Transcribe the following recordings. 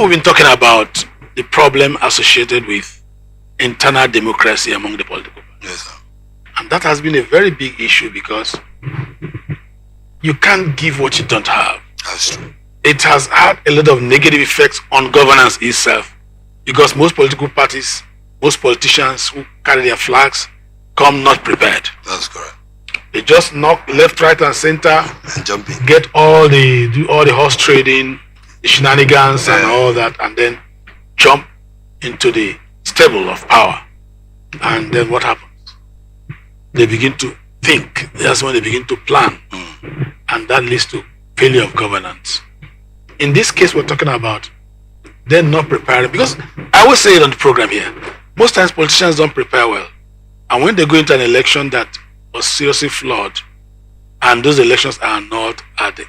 we've been talking about the problem associated with internal democracy among the political parties. Yes, sir. And that has been a very big issue because you can't give what you don't have. That's true. It has had a lot of negative effects on governance itself because most political parties, most politicians who carry their flags come not prepared. That's correct. They just knock left, right, and center, And jumping. do all the horse trading, the shenanigans, and all that, and then jump into the stable of power. And then what happens? They begin to think. That's when they begin to plan, and that leads to failure of governance. In this case, we're talking about they're not preparing, because I always say it on the program here. Most times, politicians don't prepare well, and when they go into an election that was seriously flawed, and those elections are not at the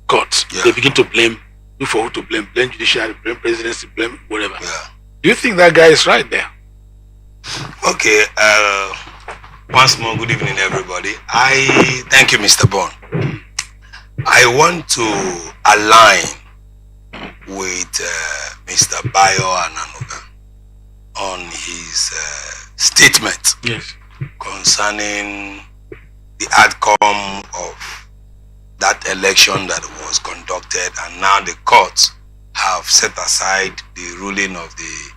courts, they begin to blame. Look for who to blame judiciary, blame presidency, blame whatever. Yeah. Do you think that guy is right there? Okay. Once more, good evening, everybody. I thank you, Mr. Bond. I want to align with Mr. Bayo Ananuga on his statement concerning the outcome of that election that was conducted, and now the courts have set aside the ruling of the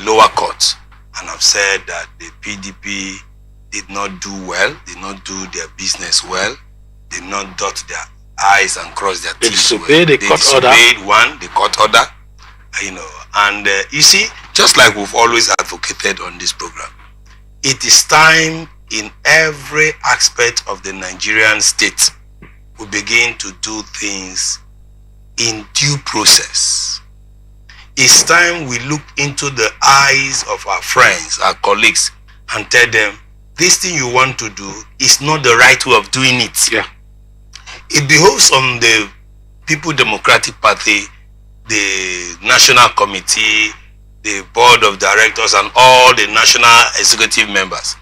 lower courts and have said that the PDP did not do well, did not do their business well, did not dot their I's and cross their T's. Disobeyed the court order. The court order, and you see, just like we've always advocated on this program, it is time in every aspect of the Nigerian state we begin to do things in due process. It's time we look into the eyes of our friends, our colleagues, and tell them, this thing you want to do is not the right way of doing it. Yeah. It behoves on the People Democratic Party, the National Committee, the Board of Directors, and all the National Executive members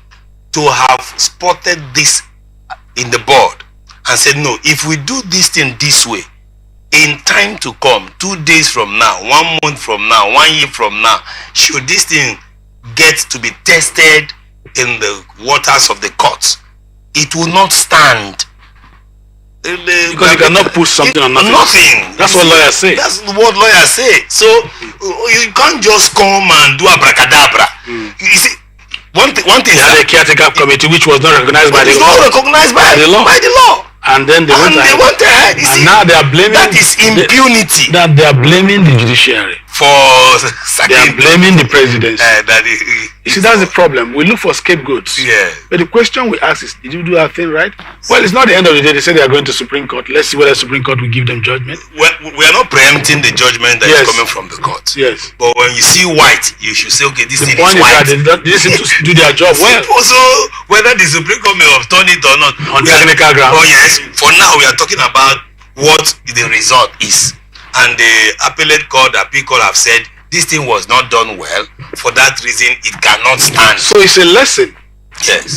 to have spotted this in the board and said, no, if we do this thing this way, in time to come, 2 days from now, 1 month from now, 1 year from now, should this thing get to be tested in the waters of the courts, it will not stand. Because you cannot push something on nothing. Nothing. That's what lawyers say. That's what lawyers say. So you can't just come and do abracadabra. You see, one thing. They had a caretaker committee which was not recognized by the law. It's not recognized by the law. And then they went ahead. You see, and now they are blaming. That is impunity. That they are blaming the judiciary. They are blaming the presidency. You see, that's the problem. We look for scapegoats. Yeah. But the question we ask is, did you do that thing right? Well, it's not the end of the day. They say they are going to Supreme Court. Let's see whether Supreme Court will give them judgment. Well, we are not preempting the judgment that is coming from the court. Yes. But when you see white, you should say, okay, this thing is white. The point is that they seem to do their job well. Also, whether the Supreme Court may have done it or not. On technical grounds. Oh yes. For now, we are talking about what the result is. And the appellate court, the appeal court have said, this thing was not done well. For that reason, it cannot stand. So it's a lesson. Yes.